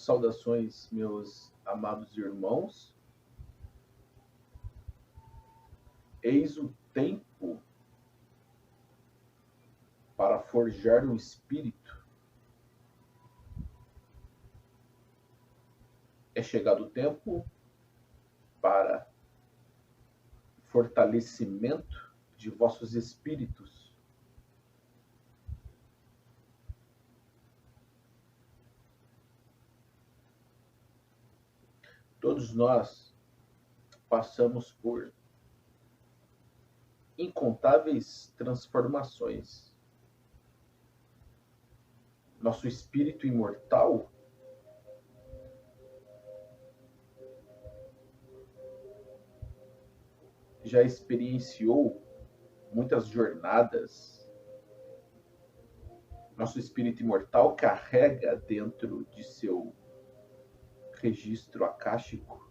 Saudações, meus amados irmãos. Eis o tempo para forjar o espírito. É chegado o tempo para fortalecimento de vossos espíritos. Todos nós passamos por incontáveis transformações. Nosso espírito imortal já experienciou muitas jornadas. Nosso espírito imortal carrega dentro de seu registro akáshico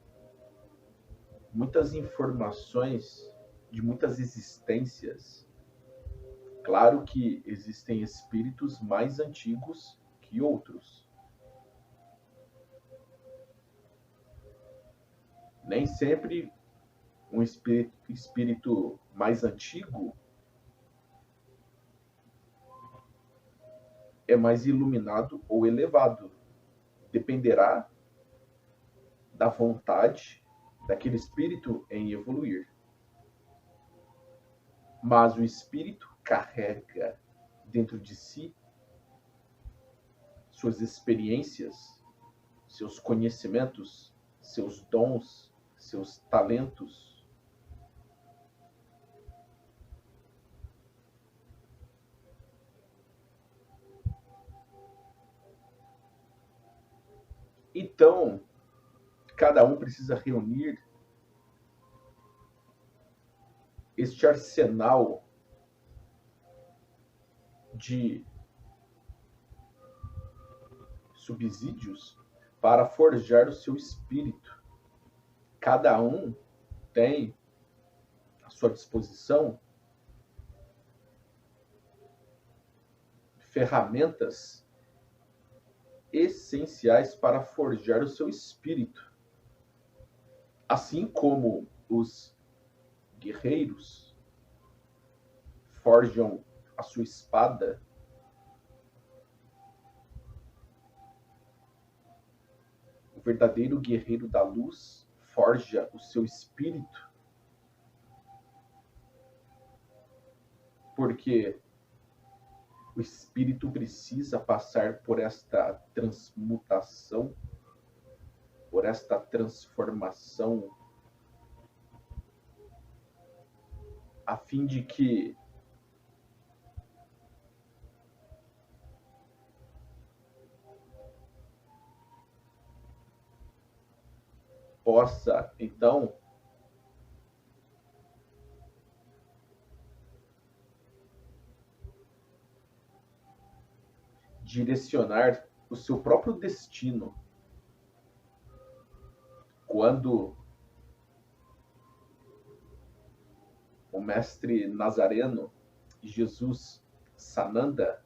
muitas informações de muitas existências. Claro que existem espíritos mais antigos que outros. Nem sempre um espírito mais antigo é mais iluminado ou elevado. Dependerá da vontade daquele espírito em evoluir. Mas o espírito carrega dentro de si suas experiências, seus conhecimentos, seus dons, seus talentos. Então, cada um precisa reunir este arsenal de subsídios para forjar o seu espírito. Cada um tem à sua disposição ferramentas essenciais para forjar o seu espírito. Assim como os guerreiros forjam a sua espada, o verdadeiro guerreiro da luz forja o seu espírito, porque o espírito precisa passar por esta transmutação, por esta transformação, a fim de que possa, então, direcionar o seu próprio destino. Quando o mestre Nazareno, Jesus Sananda,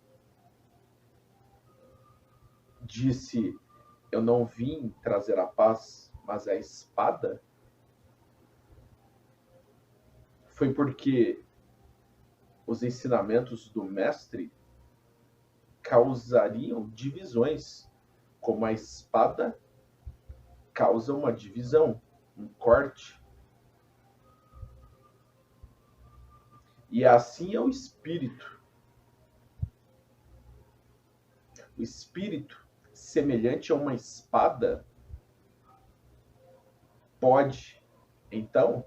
disse: eu não vim trazer a paz, mas a espada, foi porque os ensinamentos do mestre causariam divisões, como a espada causa uma divisão, um corte. E assim é o espírito. O espírito, semelhante a uma espada, pode, então,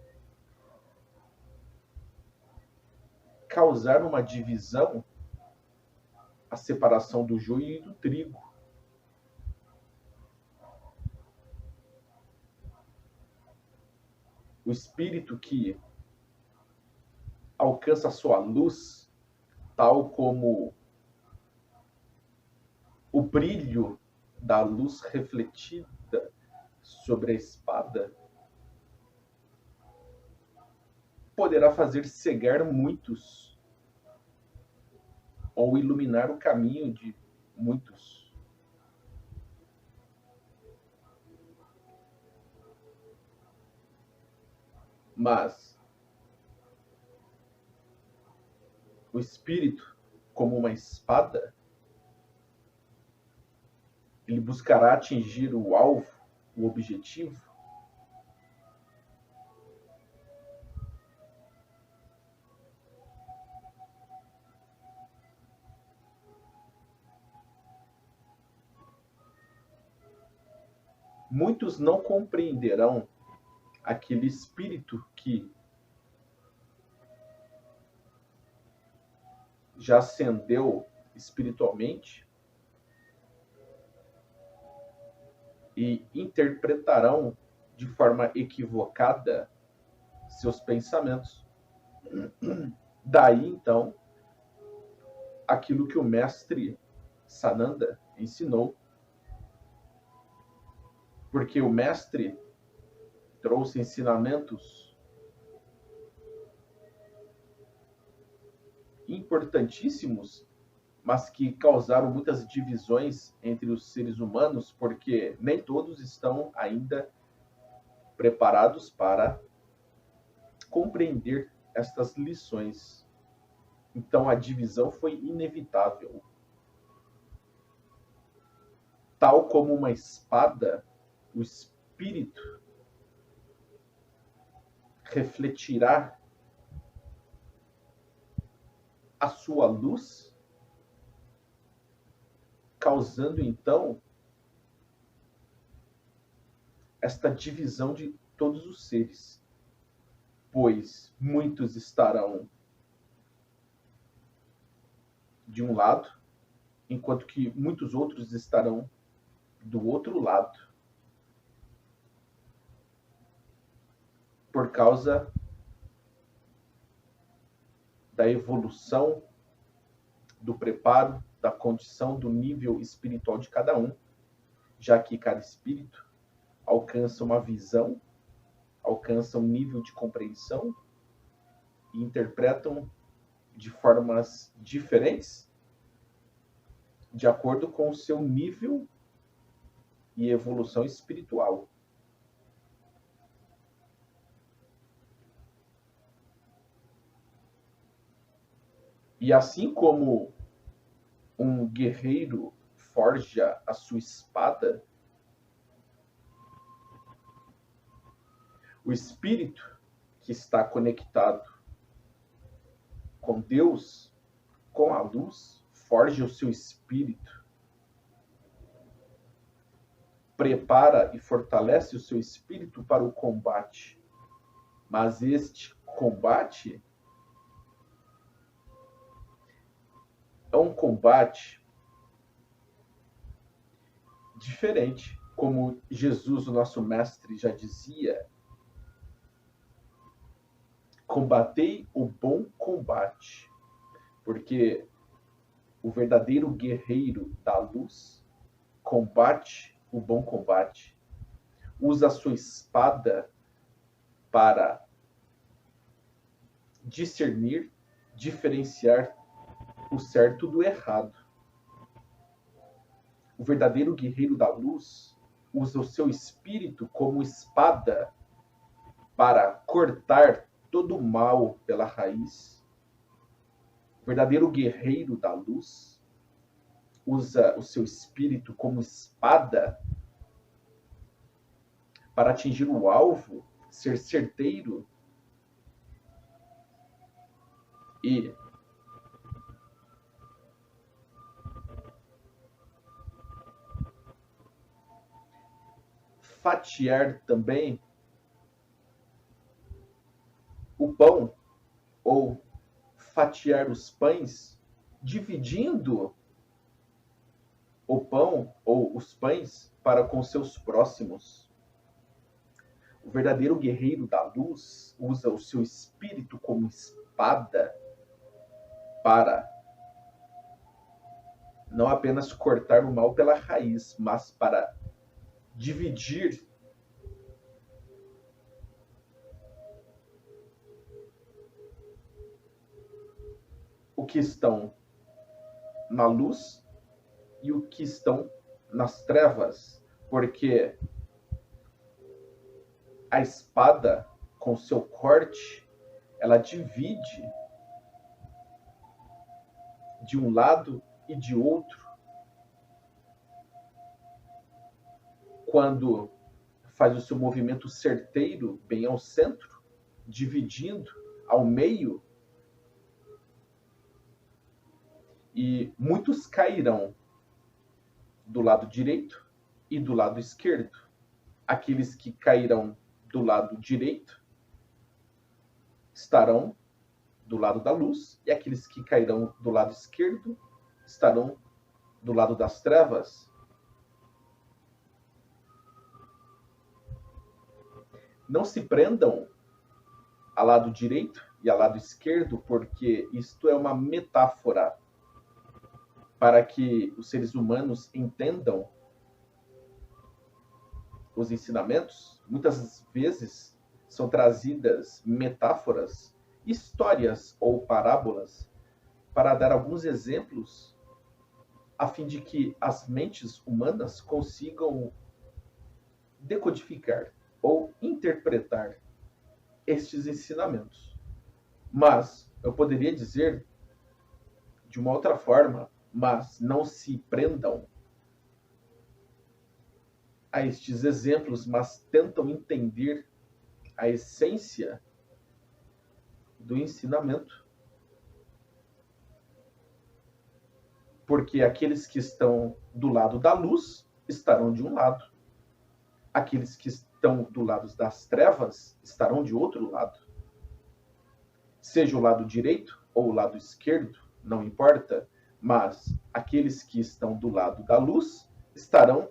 causar uma divisão, a separação do joio e do trigo. O espírito que alcança a sua luz, tal como o brilho da luz refletida sobre a espada, poderá fazer cegar muitos ou iluminar o caminho de muitos. Mas o espírito, como uma espada, ele buscará atingir o alvo, o objetivo. Muitos não compreenderão aquele espírito que já ascendeu espiritualmente e interpretarão de forma equivocada seus pensamentos. Daí, então, aquilo que o mestre Sananda ensinou, porque o mestre trouxe ensinamentos importantíssimos, mas que causaram muitas divisões entre os seres humanos, porque nem todos estão ainda preparados para compreender estas lições. Então a divisão foi inevitável. Tal como uma espada, o espírito refletirá a sua luz, causando então esta divisão de todos os seres, pois muitos estarão de um lado, enquanto que muitos outros estarão do outro lado, por causa da evolução, do preparo, da condição, do nível espiritual de cada um, já que cada espírito alcança uma visão, alcança um nível de compreensão e interpretam de formas diferentes, de acordo com o seu nível e evolução espiritual. E assim como um guerreiro forja a sua espada, o espírito que está conectado com Deus, com a luz, forja o seu espírito, prepara e fortalece o seu espírito para o combate. Mas este combate é um combate diferente, como Jesus, o nosso mestre, já dizia: combatei o bom combate, porque o verdadeiro guerreiro da luz combate o bom combate, usa a sua espada para discernir, diferenciar o certo do errado. O verdadeiro guerreiro da luz usa o seu espírito como espada para cortar todo o mal pela raiz. O verdadeiro guerreiro da luz usa o seu espírito como espada para atingir o alvo, ser certeiro e fatiar também o pão, ou fatiar os pães, dividindo o pão ou os pães para com seus próximos. O verdadeiro guerreiro da luz usa o seu espírito como espada para não apenas cortar o mal pela raiz, mas para dividir o que estão na luz e o que estão nas trevas, porque a espada com seu corte, ela divide de um lado e de outro. Quando faz o seu movimento certeiro bem ao centro, dividindo ao meio, e muitos cairão do lado direito e do lado esquerdo. Aqueles que cairão do lado direito estarão do lado da luz, e aqueles que cairão do lado esquerdo estarão do lado das trevas. Não se prendam ao lado direito e ao lado esquerdo, porque isto é uma metáfora para que os seres humanos entendam os ensinamentos. Muitas vezes são trazidas metáforas, histórias ou parábolas para dar alguns exemplos a fim de que as mentes humanas consigam decodificar ou interpretar estes ensinamentos. Mas eu poderia dizer de uma outra forma, mas não se prendam a estes exemplos, mas tentam entender a essência do ensinamento. Porque aqueles que estão do lado da luz estarão de um lado. Aqueles que estão do lado das trevas estarão de outro lado. Seja o lado direito ou o lado esquerdo, não importa, mas aqueles que estão do lado da luz estarão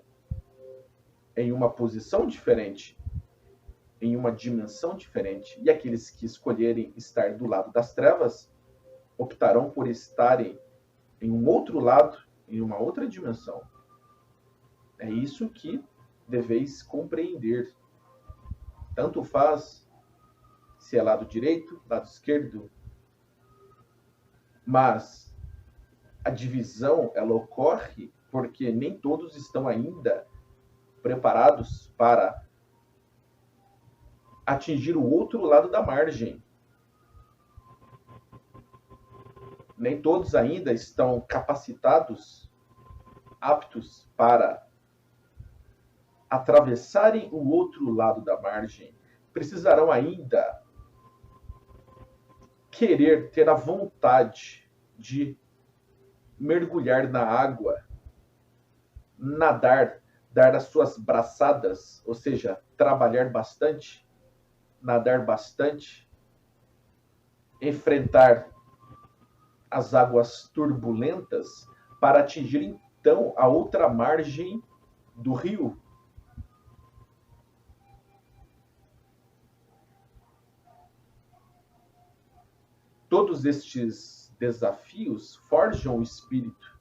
em uma posição diferente, em uma dimensão diferente. E aqueles que escolherem estar do lado das trevas optarão por estarem em um outro lado, em uma outra dimensão. É isso que deveis compreender. Tanto faz se é lado direito, lado esquerdo, mas a divisão ela ocorre porque nem todos estão ainda preparados para atingir o outro lado da margem. Nem todos ainda estão capacitados, aptos para atravessarem o outro lado da margem. Precisarão ainda querer ter a vontade de mergulhar na água, nadar, dar as suas braçadas, ou seja, trabalhar bastante, nadar bastante, enfrentar as águas turbulentas para atingir então a outra margem do rio. Todos estes desafios forjam o espírito.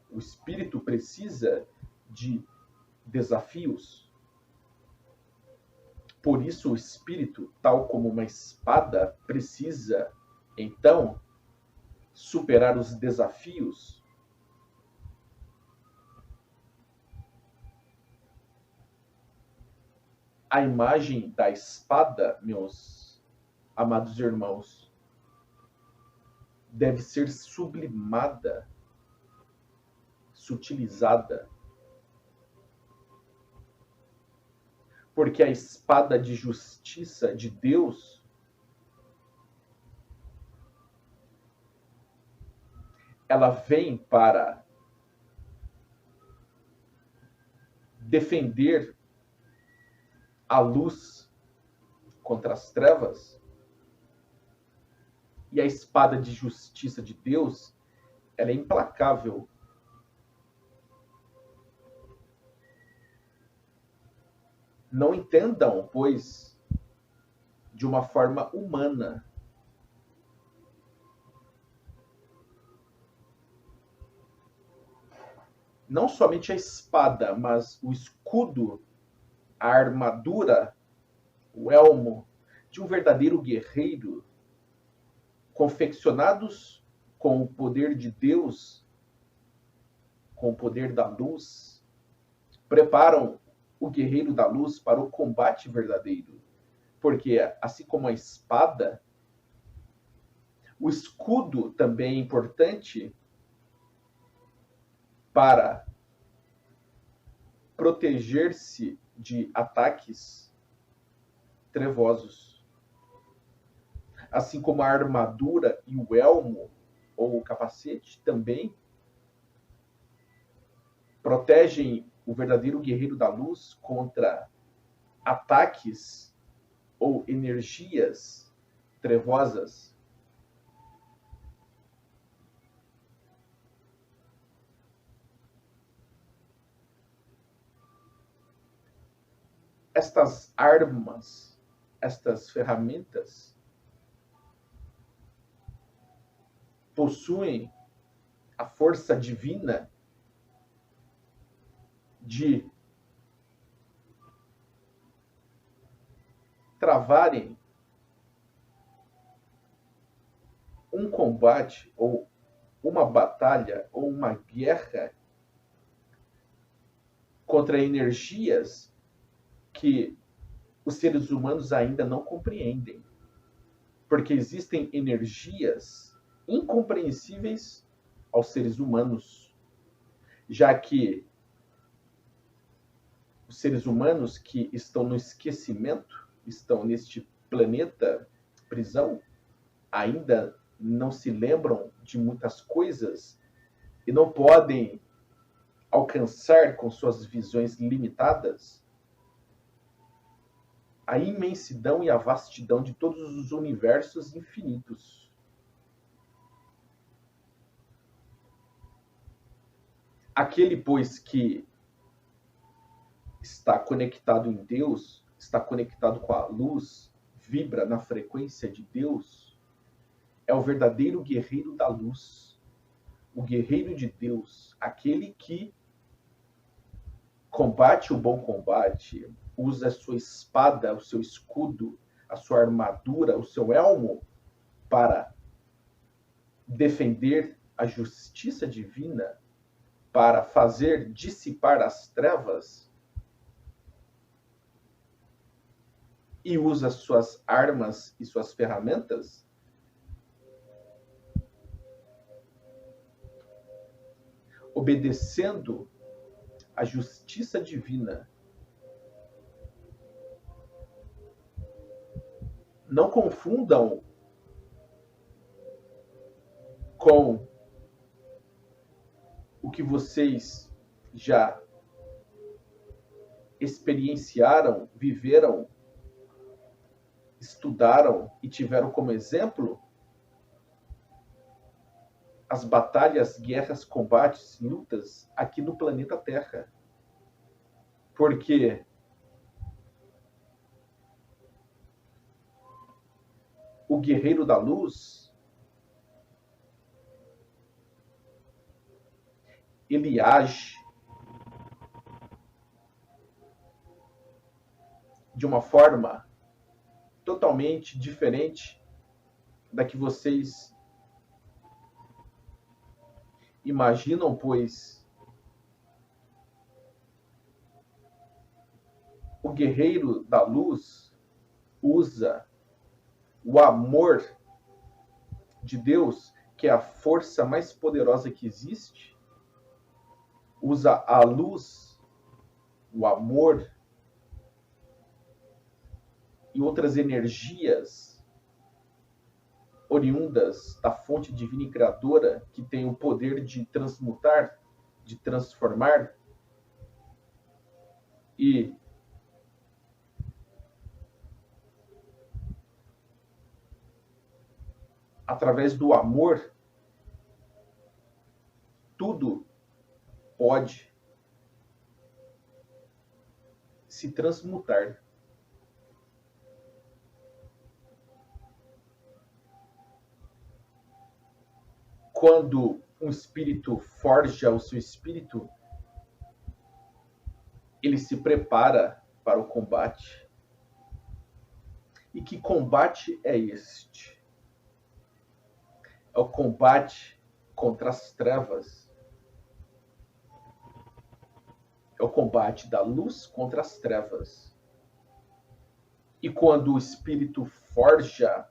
O espírito precisa de desafios. Por isso, o espírito, tal como uma espada, precisa, então, superar os desafios. A imagem da espada, meus amados irmãos, deve ser sublimada, sutilizada. Porque a espada de justiça de Deus ela vem para defender a luz contra as trevas. E a espada de justiça de Deus, ela é implacável. Não entendam, pois, de uma forma humana. Não somente a espada, mas o escudo, a armadura, o elmo de um verdadeiro guerreiro, confeccionados com o poder de Deus, com o poder da luz, preparam o guerreiro da luz para o combate verdadeiro, Porque, assim como a espada, o escudo também é importante para proteger-se de ataques trevosos. Assim como a armadura e o elmo, ou o capacete, também protegem o verdadeiro guerreiro da luz contra ataques ou energias trevosas. Estas armas, estas ferramentas, possuem a força divina de travarem um combate ou uma batalha ou uma guerra contra energias que os seres humanos ainda não compreendem. Porque existem energias incompreensíveis aos seres humanos, já que os seres humanos que estão no esquecimento, estão neste planeta prisão, ainda não se lembram de muitas coisas e não podem alcançar com suas visões limitadas a imensidão e a vastidão de todos os universos infinitos. Aquele, pois, que está conectado em Deus, está conectado com a luz, vibra na frequência de Deus, é o verdadeiro guerreiro da luz, o guerreiro de Deus, aquele que combate o bom combate, usa a sua espada, o seu escudo, a sua armadura, o seu elmo para defender a justiça divina, para fazer dissipar as trevas, e usa suas armas e suas ferramentas obedecendo a justiça divina. Não confundam com o que vocês já experienciaram, viveram, estudaram e tiveram como exemplo as batalhas, guerras, combates, lutas aqui no planeta Terra. Porque o guerreiro da luz, ele age de uma forma totalmente diferente da que vocês imaginam, pois o guerreiro da luz usa o amor de Deus, que é a força mais poderosa que existe, usa a luz, o amor e outras energias oriundas da fonte divina e criadora, que tem o poder de transmutar, de transformar e através do amor tudo pode se transmutar. Quando um espírito forja o seu espírito, ele se prepara para o combate. E que combate é este? É o combate contra as trevas. É o combate da luz contra as trevas. E quando o espírito forja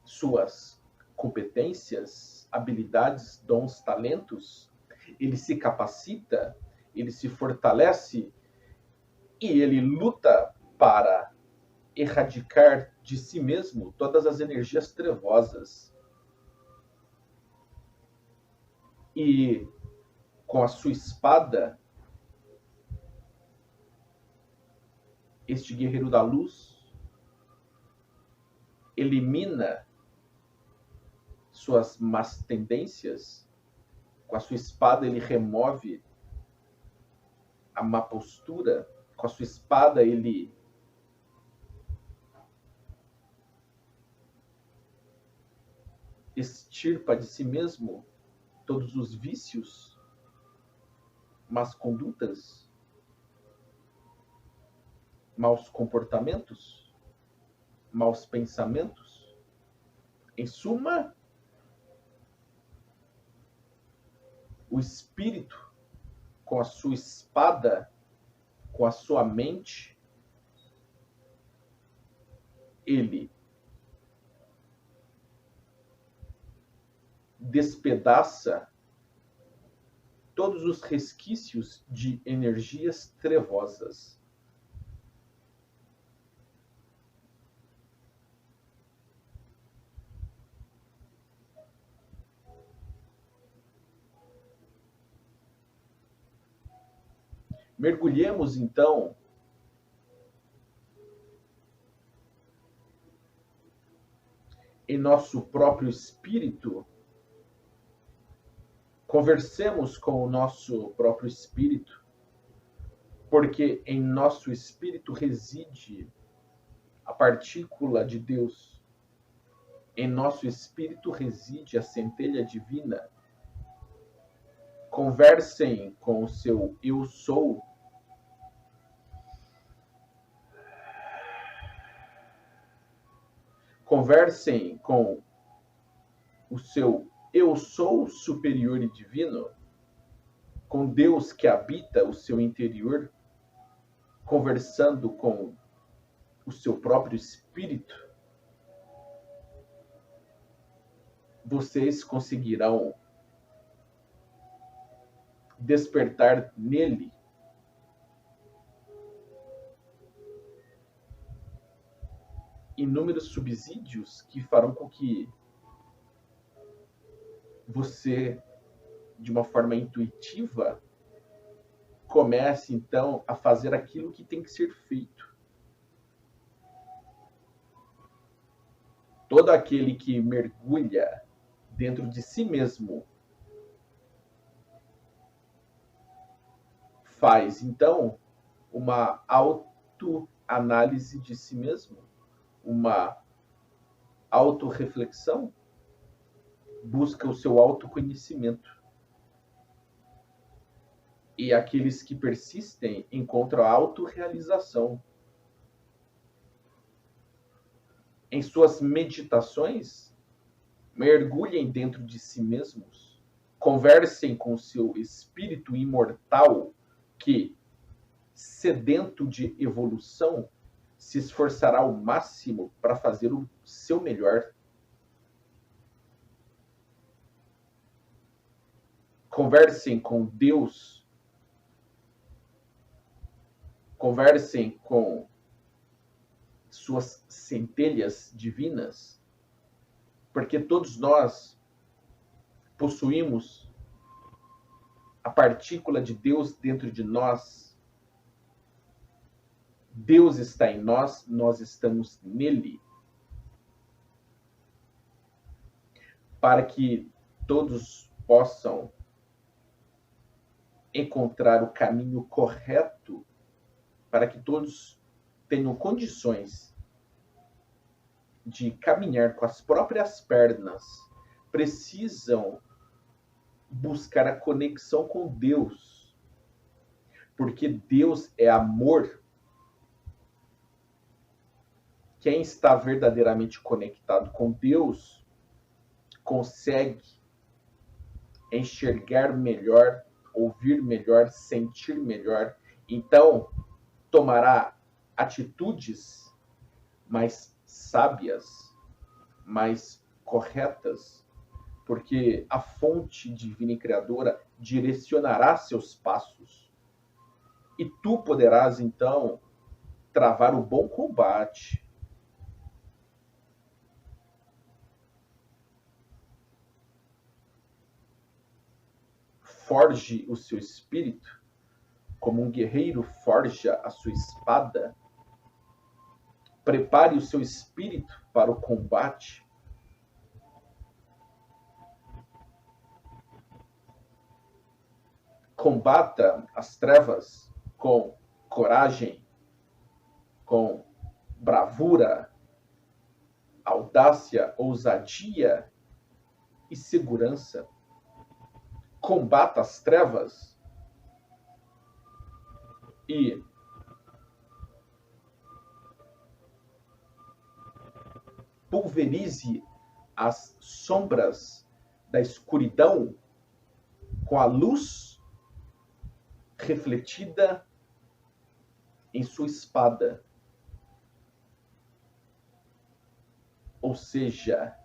suas competências, habilidades, dons, talentos, ele se capacita, ele se fortalece e ele luta para erradicar de si mesmo todas as energias trevosas. E com a sua espada, este guerreiro da luz elimina suas más tendências. Com a sua espada ele remove a má postura. Com a sua espada ele extirpa de si mesmo todos os vícios, más condutas, maus comportamentos, maus pensamentos. Em suma, o espírito, com a sua espada, com a sua mente, ele despedaça todos os resquícios de energias trevosas. Mergulhemos, então, em nosso próprio espírito. Conversemos com o nosso próprio espírito, porque em nosso espírito reside a partícula de Deus. Em nosso espírito reside a centelha divina. Conversem com o seu eu sou. Conversem com o seu eu sou superior e divino, com Deus que habita o seu interior, conversando com o seu próprio espírito. Vocês conseguirão despertar nele inúmeros subsídios que farão com que você, de uma forma intuitiva, comece então a fazer aquilo que tem que ser feito. Todo aquele que mergulha dentro de si mesmo faz então uma autoanálise de si mesmo, uma autorreflexão, busca o seu autoconhecimento. E aqueles que persistem encontram a autorrealização. Em suas meditações, mergulhem dentro de si mesmos, conversem com o seu espírito imortal que, sedento de evolução, se esforçará ao máximo para fazer o seu melhor. Conversem com Deus, conversem com suas centelhas divinas, porque todos nós possuímos a partícula de Deus dentro de nós. Deus está em nós, nós estamos nele. Para que todos possam encontrar o caminho correto, para que todos tenham condições de caminhar com as próprias pernas, precisam buscar a conexão com Deus, porque Deus é amor. Quem está verdadeiramente conectado com Deus consegue enxergar melhor, ouvir melhor, sentir melhor Então, tomará atitudes mais sábias, mais corretas, porque a fonte divina e criadora direcionará seus passos. E tu poderás, então, travar o bom combate. Forge o seu espírito, como um guerreiro forja a sua espada. Prepare o seu espírito para o combate. Combata as trevas com coragem, com bravura, audácia, ousadia e segurança. Combata as trevas e pulverize as sombras da escuridão com a luz refletida em sua espada. Ou seja,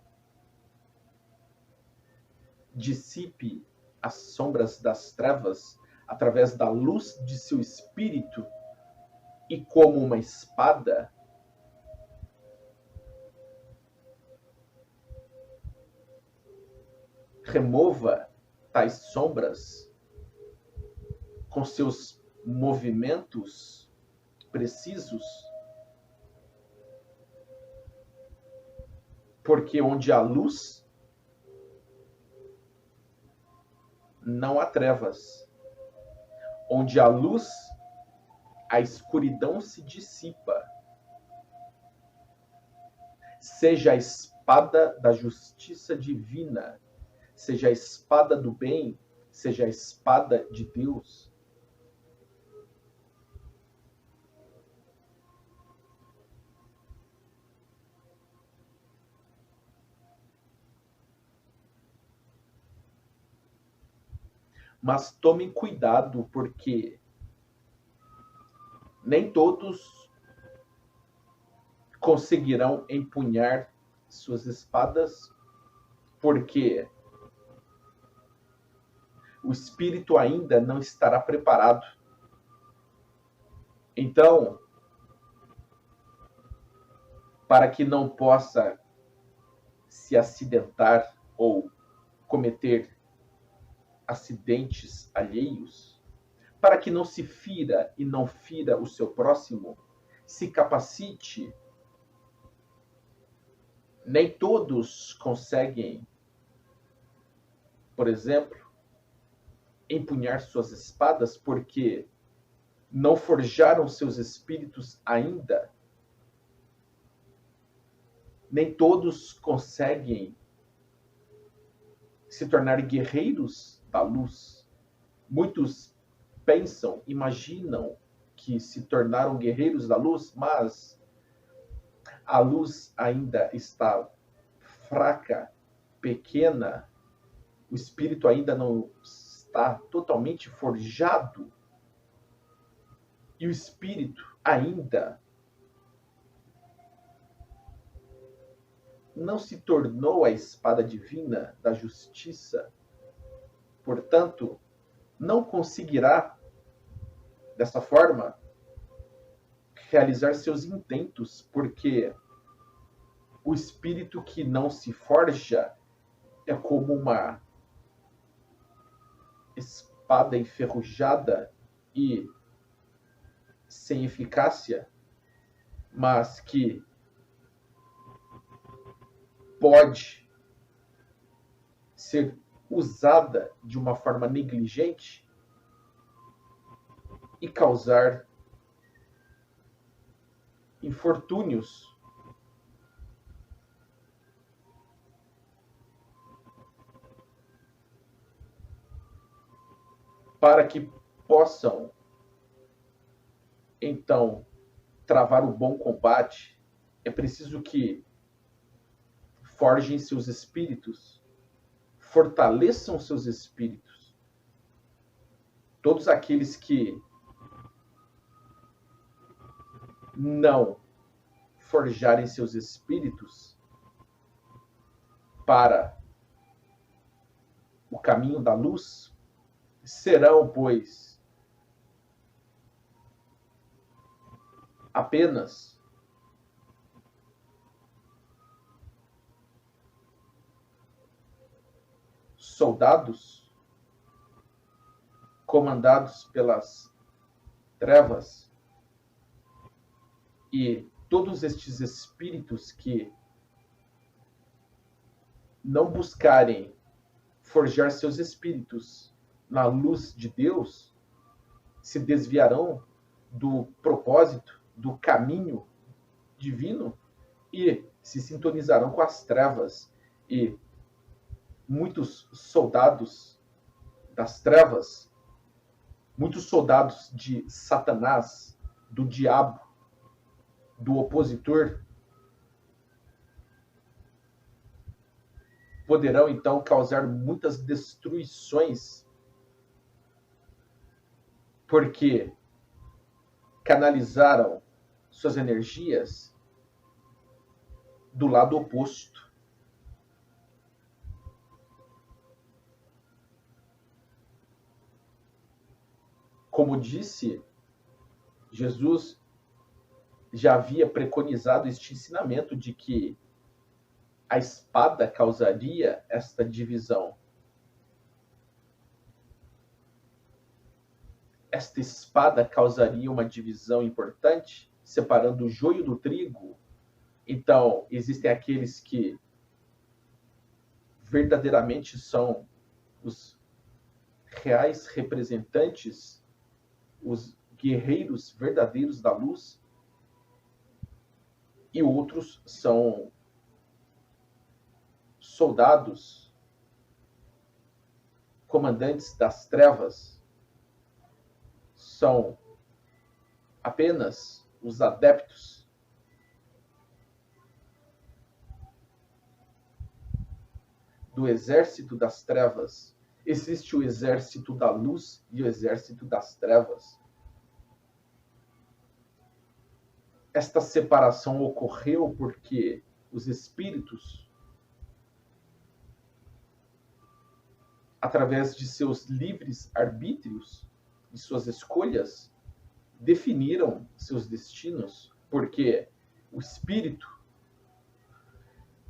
dissipe as sombras das trevas através da luz de seu espírito e, como uma espada, remova tais sombras com seus movimentos precisos, porque onde há luz, não há trevas. Onde há luz, a escuridão se dissipa. Seja a espada da justiça divina, seja a espada do bem, seja a espada de Deus. Mas tomem cuidado, porque nem todos conseguirão empunhar suas espadas, porque o espírito ainda não estará preparado. Então, para que não possa se acidentar ou cometer acidentes alheios, para que não se fira e não fira o seu próximo, se capacite. Nem todos conseguem, por exemplo, empunhar suas espadas porque não forjaram seus espíritos ainda. Nem todos conseguem se tornar guerreiros da luz. Muitos pensam, imaginam que se tornaram guerreiros da luz, mas a luz ainda está fraca, pequena, o espírito ainda não está totalmente forjado, e o espírito ainda não se tornou a espada divina da justiça. Portanto, não conseguirá, dessa forma, realizar seus intentos, porque o espírito que não se forja é como uma espada enferrujada e sem eficácia, mas que pode ser usada de uma forma negligente e causar infortúnios. Para que possam, então, travar o bom combate, é preciso que forjem seus espíritos, fortaleçam seus espíritos. Todos aqueles que não forjarem seus espíritos para o caminho da luz, serão, pois, apenas soldados comandados pelas trevas, e todos estes espíritos que não buscarem forjar seus espíritos na luz de Deus se desviarão do propósito, do caminho divino e se sintonizarão com as trevas. E muitos soldados das trevas, muitos soldados de Satanás, do diabo, do opositor, poderão então causar muitas destruições, porque canalizaram suas energias do lado oposto. Como disse, Jesus já havia preconizado este ensinamento de que a espada causaria esta divisão. Esta espada causaria uma divisão importante, separando o joio do trigo. Então, existem aqueles que verdadeiramente são os reais representantes, os guerreiros verdadeiros da luz, e outros são soldados, comandantes das trevas, são apenas os adeptos do exército das trevas. Existe o exército da luz e o exército das trevas. Esta separação ocorreu porque os espíritos, através de seus livres arbítrios e suas escolhas, definiram seus destinos, porque o espírito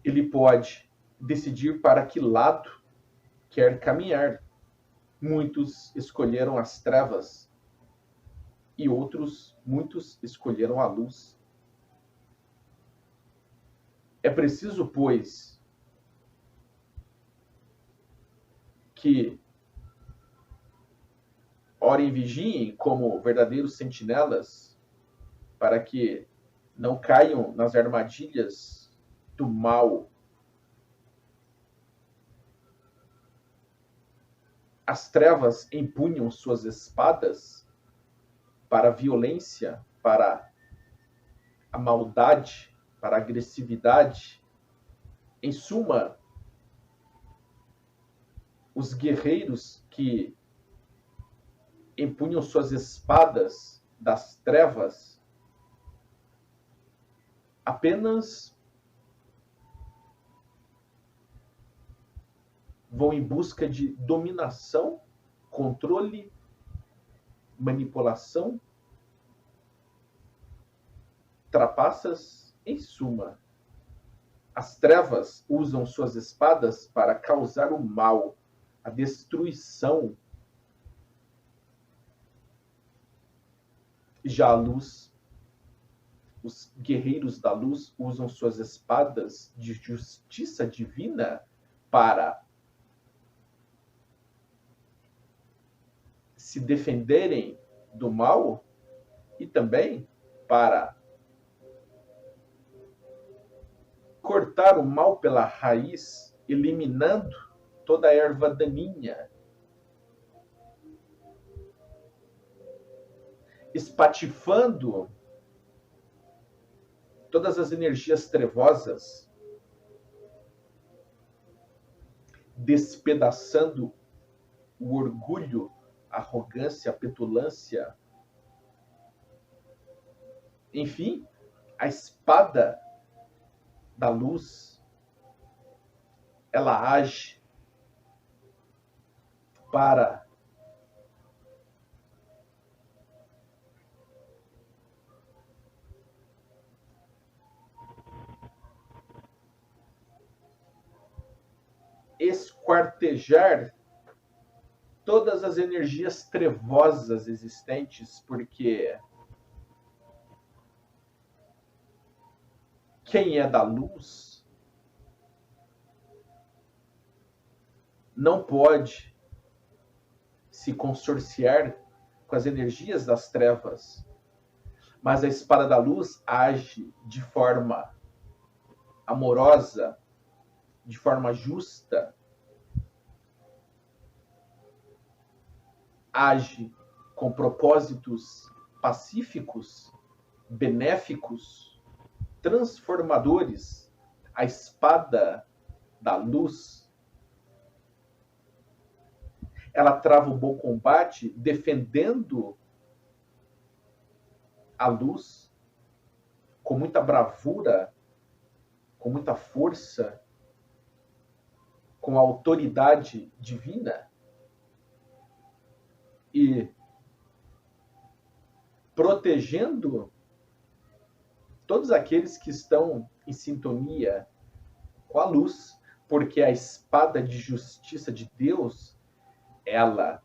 ele pode decidir para que lado quer caminhar. Muitos escolheram as trevas e muitos escolheram a luz. É preciso, pois, que orem e vigiem como verdadeiros sentinelas, para que não caiam nas armadilhas do mal. As trevas empunham suas espadas para a violência, para a maldade, para a agressividade. Em suma, os guerreiros que empunham suas espadas das trevas apenas vão em busca de dominação, controle, manipulação, trapaças. Em suma, as trevas usam suas espadas para causar o mal, a destruição. Já a luz, os guerreiros da luz usam suas espadas de justiça divina para se defenderem do mal e também para cortar o mal pela raiz, eliminando toda a erva daninha, espatifando todas as energias trevosas, despedaçando o orgulho, a arrogância, a petulância, Enfim, a espada da luz, ela age para esquartejar todas as energias trevosas existentes, porque quem é da luz não pode se consorciar com as energias das trevas, mas a espada da luz age de forma amorosa, de forma justa, age com propósitos pacíficos, benéficos, transformadores. A espada da luz, ela trava o bom combate defendendo a luz com muita bravura, com muita força, com a autoridade divina e protegendo todos aqueles que estão em sintonia com a luz, porque a espada de justiça de Deus, ela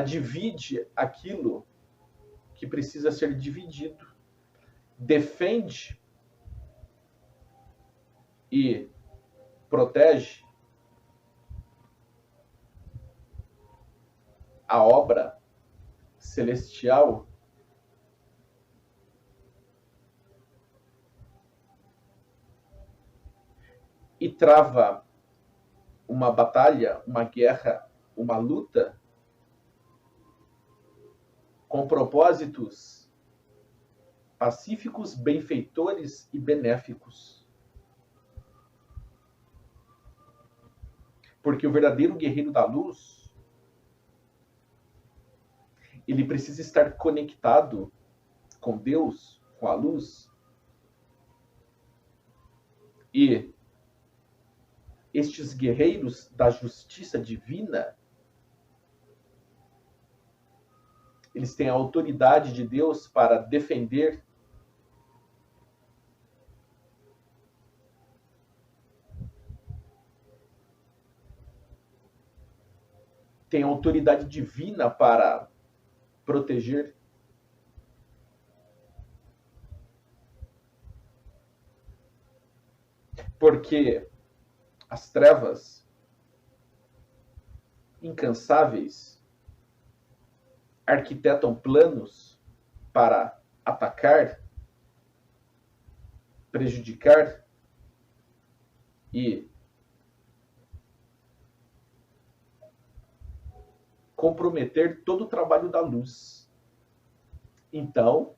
divide aquilo que precisa ser dividido, defende e protege a obra celestial e trava uma batalha, uma guerra, uma luta com propósitos pacíficos, benfeitores e benéficos. Porque o verdadeiro guerreiro da luz, ele precisa estar conectado com Deus, com a luz. E estes guerreiros da justiça divina, eles têm a autoridade de Deus para defender têm autoridade divina para proteger. Porque as trevas incansáveis arquitetam planos para atacar, prejudicar e comprometer todo o trabalho da luz. Então,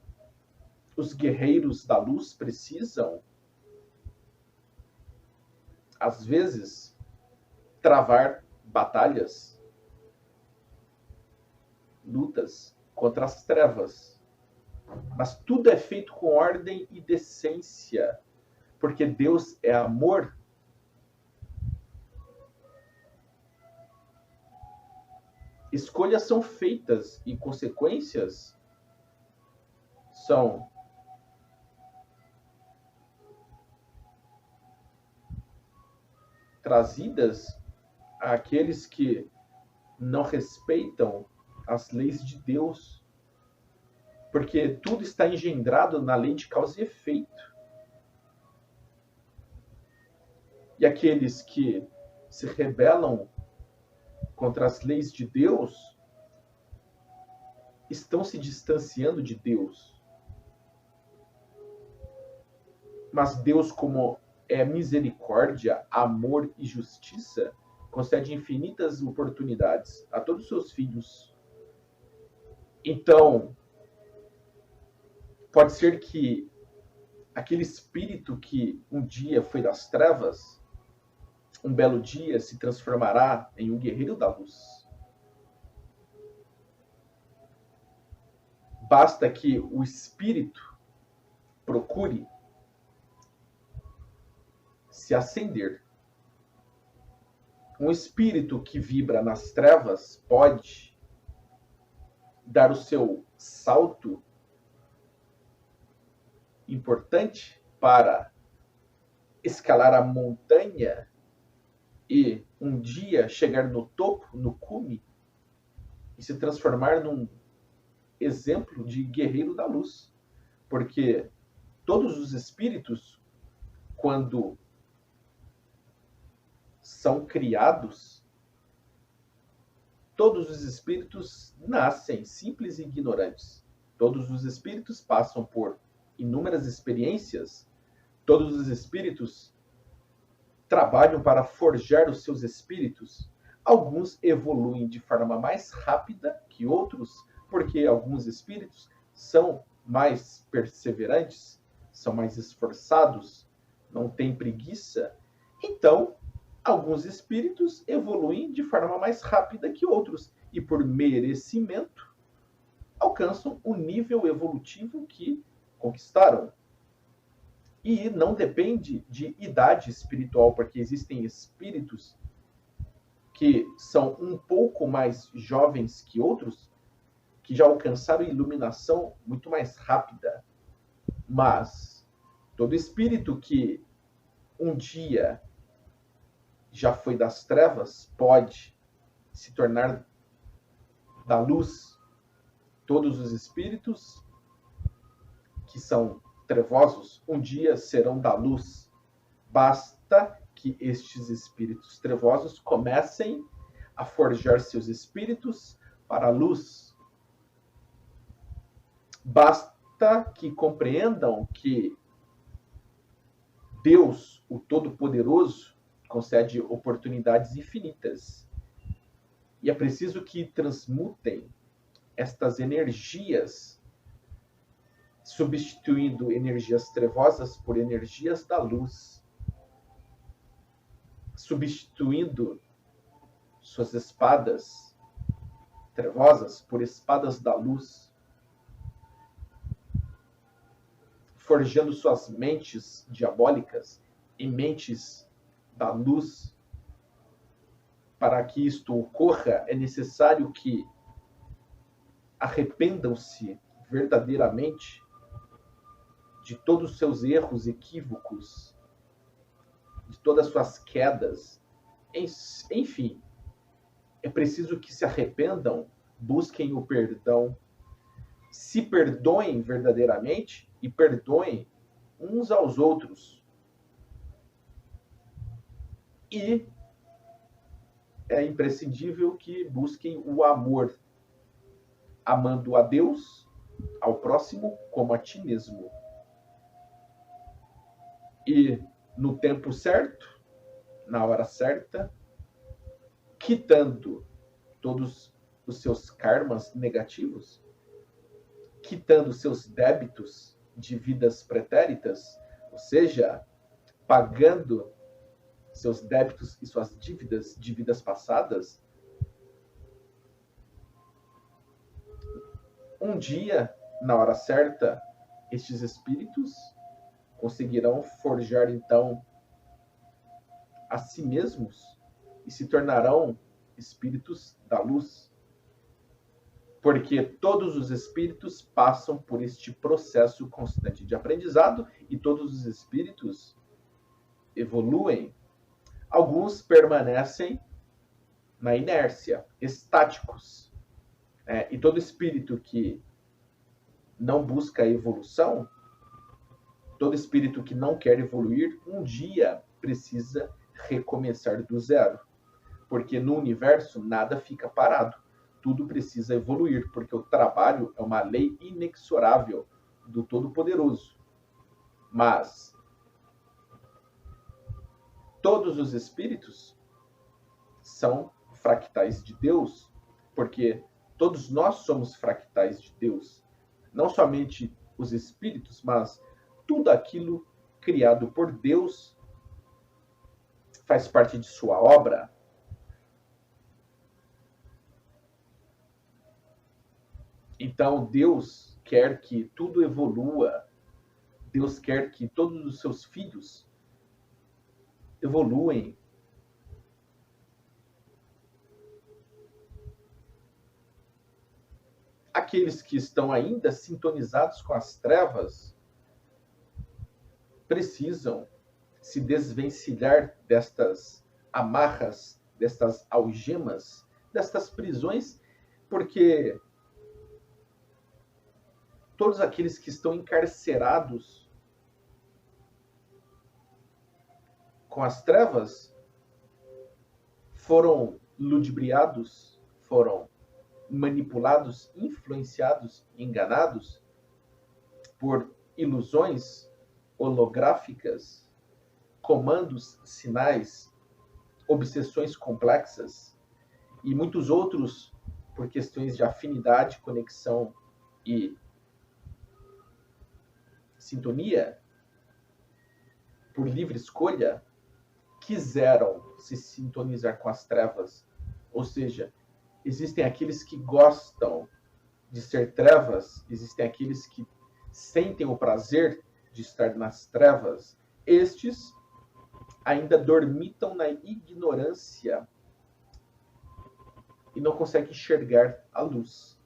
os guerreiros da luz precisam, às vezes, travar batalhas, lutas contra as trevas. Mas tudo é feito com ordem e decência, porque Deus é amor. Escolhas são feitas e consequências são trazidas àqueles que não respeitam as leis de Deus, porque tudo está engendrado na lei de causa e efeito. E aqueles que se rebelam contra as leis de Deus estão se distanciando de Deus. Mas Deus, como é misericórdia, amor e justiça, concede infinitas oportunidades a todos os seus filhos. Então, pode ser que aquele espírito que um dia foi das trevas, um belo dia se transformará em um guerreiro da luz. Basta que o espírito procure se acender. Um espírito que vibra nas trevas pode dar o seu salto importante para escalar a montanha e um dia chegar no topo, no cume, e se transformar num exemplo de guerreiro da luz. Porque todos os espíritos, quando são criados, todos os espíritos nascem simples e ignorantes. Todos os espíritos passam por inúmeras experiências. Todos os espíritos trabalham para forjar os seus espíritos. Alguns evoluem de forma mais rápida que outros, porque alguns espíritos são mais perseverantes, são mais esforçados, não têm preguiça. Então, alguns espíritos evoluem de forma mais rápida que outros e, por merecimento, alcançam o nível evolutivo que conquistaram. E não depende de idade espiritual, porque existem espíritos que são um pouco mais jovens que outros, que já alcançaram iluminação muito mais rápida. Mas todo espírito que um dia já foi das trevas pode se tornar da luz. Todos os espíritos que são trevosos um dia serão da luz. Basta que estes espíritos trevosos comecem a forjar seus espíritos para a luz. Basta que compreendam que Deus, o Todo-Poderoso, concede oportunidades infinitas. E é preciso que transmutem estas energias, substituindo energias trevosas por energias da luz, substituindo suas espadas trevosas por espadas da luz, forjando suas mentes diabólicas em mentes da luz. Para que isto ocorra, é necessário que arrependam-se verdadeiramente de todos os seus erros, equívocos, de todas as suas quedas. Enfim, é preciso que se arrependam, busquem o perdão, se perdoem verdadeiramente e perdoem uns aos outros. E é imprescindível que busquem o amor, amando a Deus, ao próximo, como a ti mesmo. E no tempo certo, na hora certa, quitando todos os seus karmas negativos, quitando seus débitos de vidas pretéritas, ou seja, pagando seus débitos e suas dívidas de vidas passadas, um dia, na hora certa, estes espíritos conseguirão forjar, então, a si mesmos e se tornarão espíritos da luz. Porque todos os espíritos passam por este processo constante de aprendizado e todos os espíritos evoluem. Alguns permanecem na inércia, estáticos. E todo espírito que não busca a evolução, todo espírito que não quer evoluir, um dia precisa recomeçar do zero. Porque no universo nada fica parado. Tudo precisa evoluir, porque o trabalho é uma lei inexorável do Todo-Poderoso. Mas todos os espíritos são fractais de Deus, porque todos nós somos fractais de Deus. Não somente os espíritos, mas tudo aquilo criado por Deus faz parte de sua obra. Então, Deus quer que tudo evolua. Deus quer que todos os seus filhos evoluem. Aqueles que estão ainda sintonizados com as trevas precisam se desvencilhar destas amarras, destas algemas, destas prisões, porque todos aqueles que estão encarcerados com as trevas foram ludibriados, foram manipulados, influenciados, enganados por ilusões holográficas, comandos, sinais, obsessões complexas e muitos outros por questões de afinidade, conexão e sintonia, por livre escolha, quiseram se sintonizar com as trevas. Ou seja, existem aqueles que gostam de ser trevas, existem aqueles que sentem o prazer de estar nas trevas. Estes ainda dormitam na ignorância e não conseguem enxergar a luz,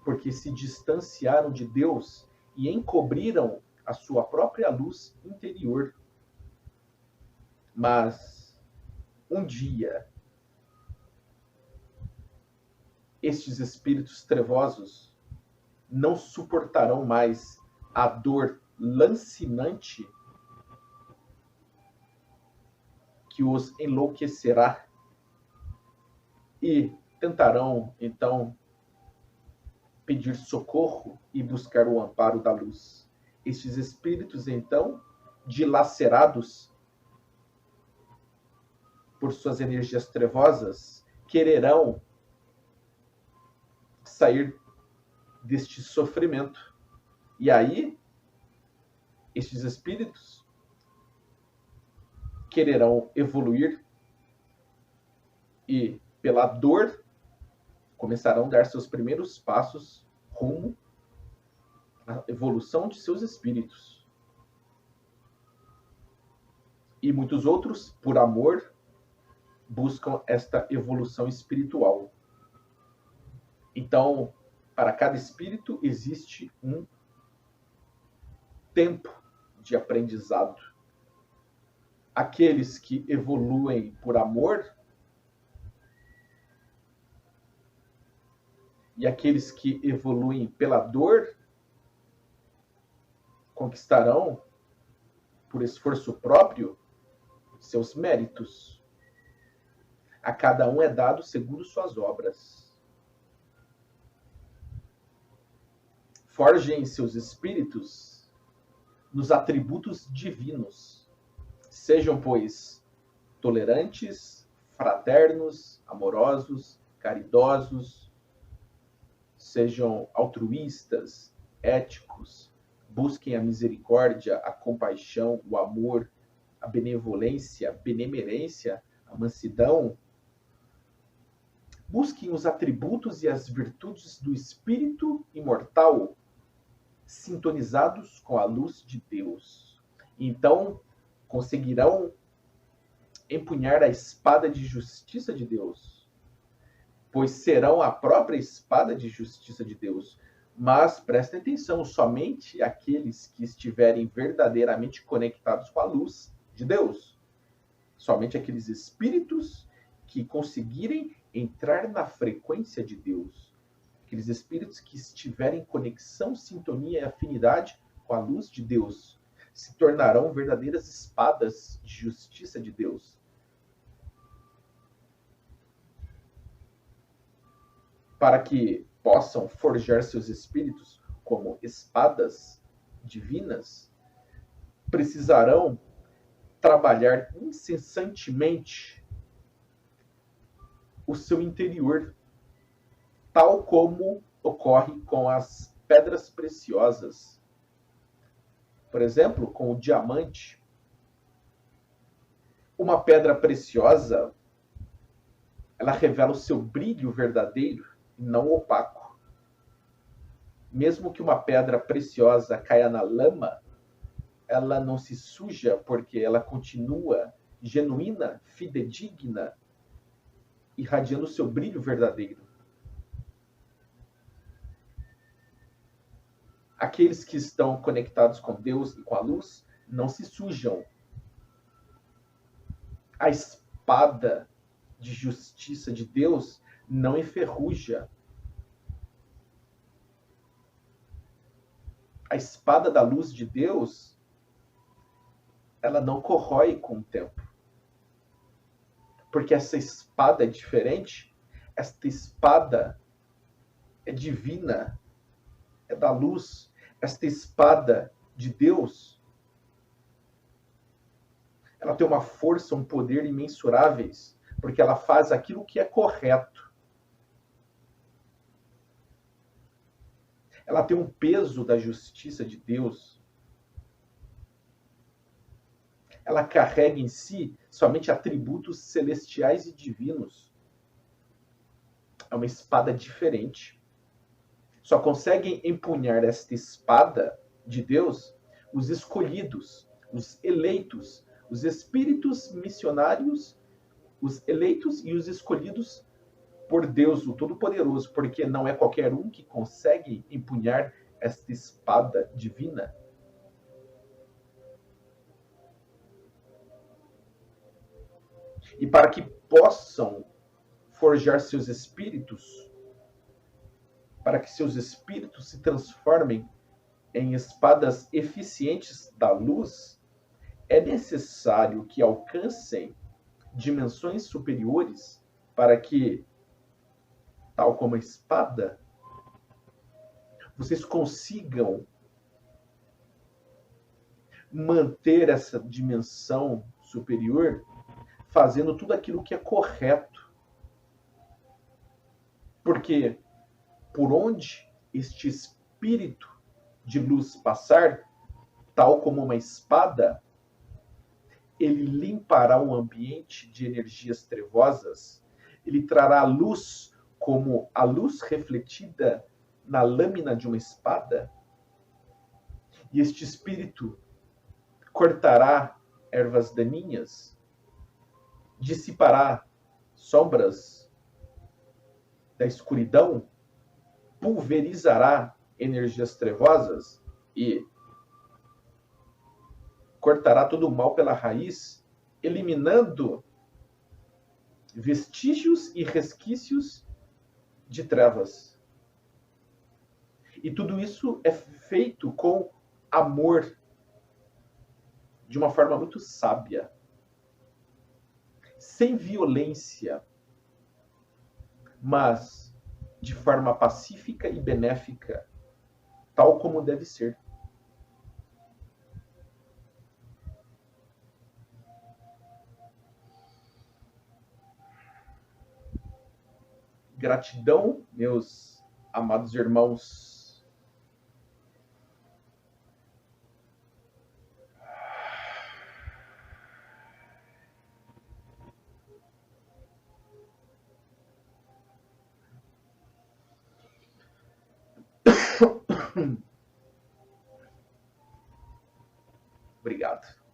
porque se distanciaram de Deus e encobriram a sua própria luz interior. Mas um dia estes espíritos trevosos não suportarão mais a dor lancinante que os enlouquecerá e tentarão, então, pedir socorro e buscar o amparo da luz. Estes espíritos, então, dilacerados por suas energias trevosas, quererão sair deste sofrimento. E aí, estes espíritos quererão evoluir e, pela dor, começarão a dar seus primeiros passos rumo à evolução de seus espíritos. E muitos outros, por amor, buscam esta evolução espiritual. Então, para cada espírito existe um tempo de aprendizado. Aqueles que evoluem por amor e aqueles que evoluem pela dor conquistarão, por esforço próprio, seus méritos. A cada um é dado segundo suas obras. Forjem seus espíritos nos atributos divinos. Sejam, pois, tolerantes, fraternos, amorosos, caridosos, sejam altruístas, éticos, busquem a misericórdia, a compaixão, o amor, a benevolência, a benemerência, a mansidão. Busquem os atributos e as virtudes do espírito imortal, sintonizados com a luz de Deus. Então, conseguirão empunhar a espada de justiça de Deus, pois serão a própria espada de justiça de Deus. Mas prestem atenção, somente aqueles que estiverem verdadeiramente conectados com a luz de Deus. Somente aqueles espíritos que conseguirem entrar na frequência de Deus. Aqueles espíritos que estiverem em conexão, sintonia e afinidade com a luz de Deus se tornarão verdadeiras espadas de justiça de Deus. Para que possam forjar seus espíritos como espadas divinas, precisarão trabalhar incessantemente o seu interior, tal como ocorre com as pedras preciosas. Por exemplo, com o diamante. Uma pedra preciosa, ela revela o seu brilho verdadeiro e não opaco. Mesmo que uma pedra preciosa caia na lama, ela não se suja porque ela continua genuína, fidedigna, irradiando o seu brilho verdadeiro. Aqueles que estão conectados com Deus e com a luz não se sujam. A espada de justiça de Deus não enferruja. A espada da luz de Deus, ela não corrói com o tempo. Porque essa espada é diferente, esta espada é divina, é da luz. Esta espada de Deus, ela tem uma força, um poder imensuráveis, porque ela faz aquilo que é correto. Ela tem um peso da justiça de Deus. Ela carrega em si somente atributos celestiais e divinos. É uma espada diferente. Só conseguem empunhar esta espada de Deus os escolhidos, os eleitos, os espíritos missionários, os eleitos e os escolhidos por Deus, o Todo-Poderoso, porque não é qualquer um que consegue empunhar esta espada divina. E para que possam forjar seus espíritos, para que seus espíritos se transformem em espadas eficientes da luz, é necessário que alcancem dimensões superiores para que, tal como a espada, vocês consigam manter essa dimensão superior fazendo tudo aquilo que é correto. Porque por onde este espírito de luz passar, tal como uma espada, ele limpará o ambiente de energias trevosas, ele trará a luz como a luz refletida na lâmina de uma espada, e este espírito cortará ervas daninhas, dissipará sombras da escuridão, pulverizará energias trevosas e cortará todo o mal pela raiz, eliminando vestígios e resquícios de trevas. E tudo isso é feito com amor, de uma forma muito sábia, sem violência, mas de forma pacífica e benéfica, tal como deve ser. Gratidão, meus amados irmãos. Obrigado.